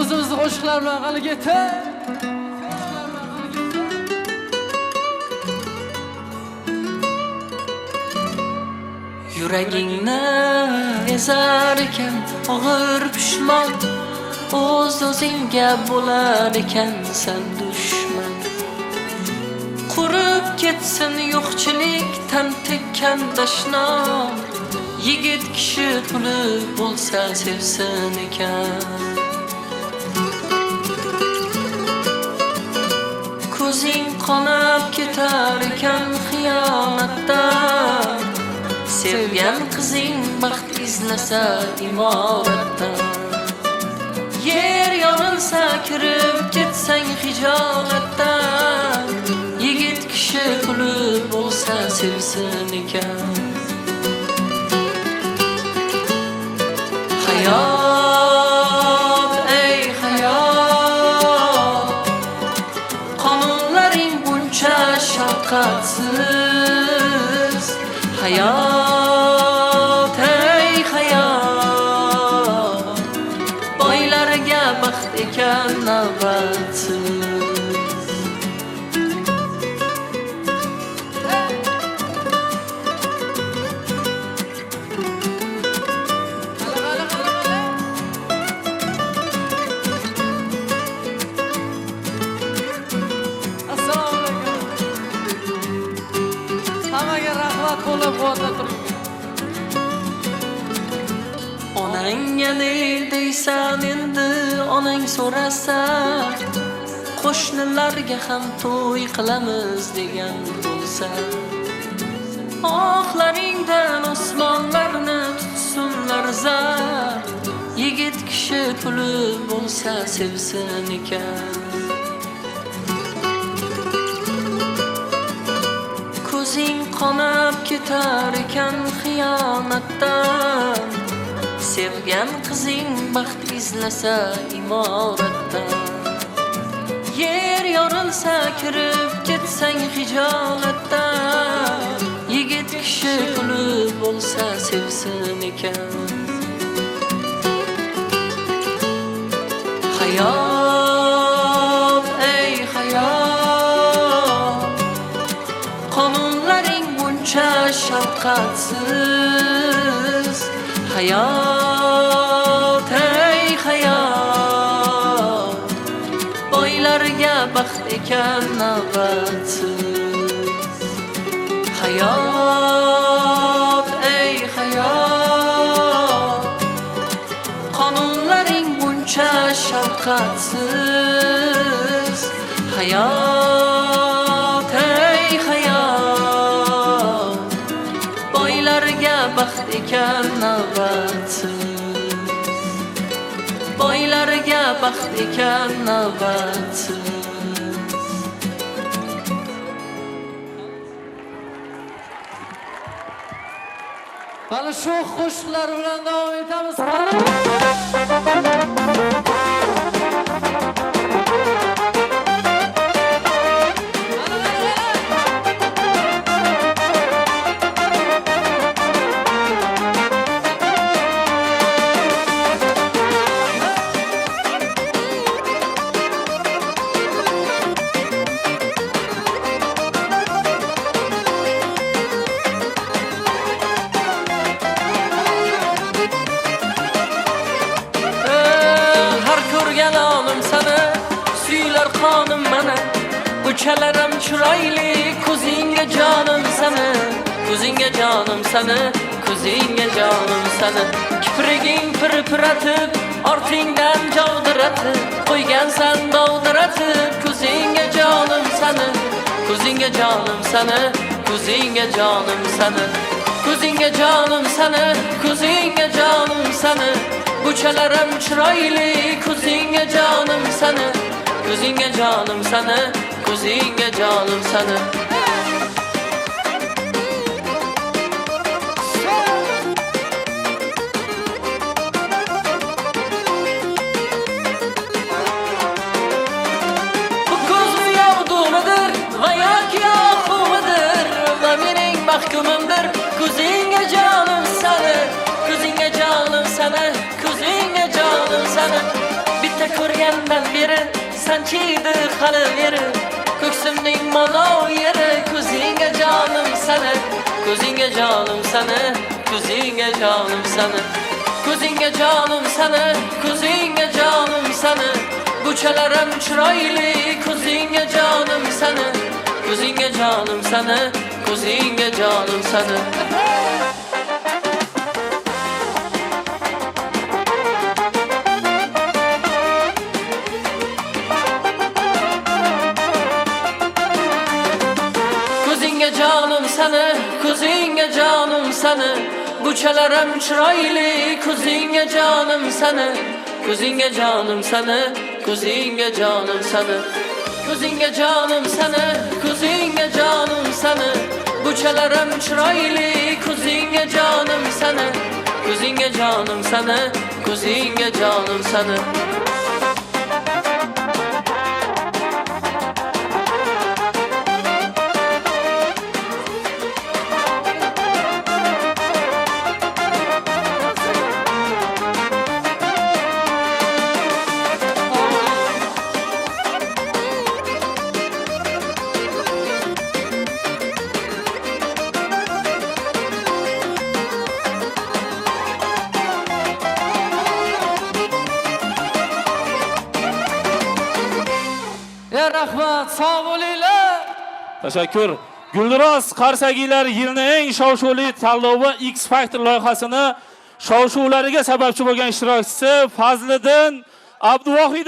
o'zimizni qo'shiqlar bilan qani ketib. Yuragingni ezar ekan og'ir pushmon, o'z-o'zingga bo'lar ekan sen dushman. Qurib ketsin yo'qchilikdan tekkan dashno, yigit kishi puli bo'lsa sevsin ekan. Ko'zing qonab ketar ekan xiyonatdan, sevgan qizing baxt izlasa imoratdan. Yer yorilsa kirib ketsang hijolatdan, yigit kishi puli bo'lsa sevsin ekan. Hayot, ey hayot, qonunlaring buncha shafqatsiz. Hayot, ey hayot, boylarga baxt ekan navbatsiz. Onangga ne deysan endi onang so'rasa, qo'shnilarga ham to'y qilamiz degan bo'lsa, oxlaringdan osmonlarni tutsunlar zar, yigit kishi puli bo'lsa sevsin ekan. Ko'zing qonab ketar ekan xiyonatdan, sevgan qizing baxt izlasa imoratdan. Yer yorilsa kirib ketsang hijolatdan, yigit kishi puli bo'lsa sevsin ekan. Hayot, ey hayot, qonunlaring buncha shafqatsiz. Hayot, ey hayot, boylarga baxt ekan navbatsiz. Hayot, ey hayot, qonunlaring buncha shafqatsiz. Hayot, ey hayot, boylarga baxt ekan navbatsiz. Boylarga baxt ekan navbatsiz. Mana shu qo'shiqlar bilan davom etamiz. Qonim mana uchalarim chiroyli, ko'zingga jonim sani, ko'zingga jonim sani, ko'zingga jonim sani. Kipriging pirpiratib, ortingdan jovdiratib, qo'ygansan dovdiratib, ko'zingga jonim sani, ko'zingga jonim sani, ko'zingga jonim sani, ko'zingga jonim sani, ko'zingga jonim sani. Uchalarim chiroyli, ko'zingga jonim sani, ko'zingga jonim sani, ko'zingga jonim sani. Bu ko'zim yog'dumidir va yoki yo'qumidir, va mening mahkumimdir. Ko'zingga jonim sani, ko'zingga jonim sani, ko'zingga jonim sani. Bitta ko'r kelgandan beri sanchiydi hali yeri ko'ksimning malov yeri ko'zingga jonim sana ko'zingga jonim sana ko'zingga jonim sana ko'zingga jonim sana ko'zingga jonim sana buchalarim chiroyli ko'zingga jonim sana ko'zingga jonim sana ko'zingga jonim sana ko'zingga jonim sana ko'zingga jonim sana buchalarim chiroyli ko'zingga jonim sana ko'zingga jonim sana ko'zingga jonim sana ko'zingga jonim sana ko'zingga jonim sana buchalarim chiroyli ko'zingga jonim sana ko'zingga jonim sana ko'zingga jonim sana Rahmat, sog' bo'linglar. Tashakkur. Guldiroz Qarsagilar yilning eng shov-shuvli tanlovi X Factor loyihasini shov-shuvlariga sababchi bo'lgan ishtirokchisi Fazliddin Abduvohidov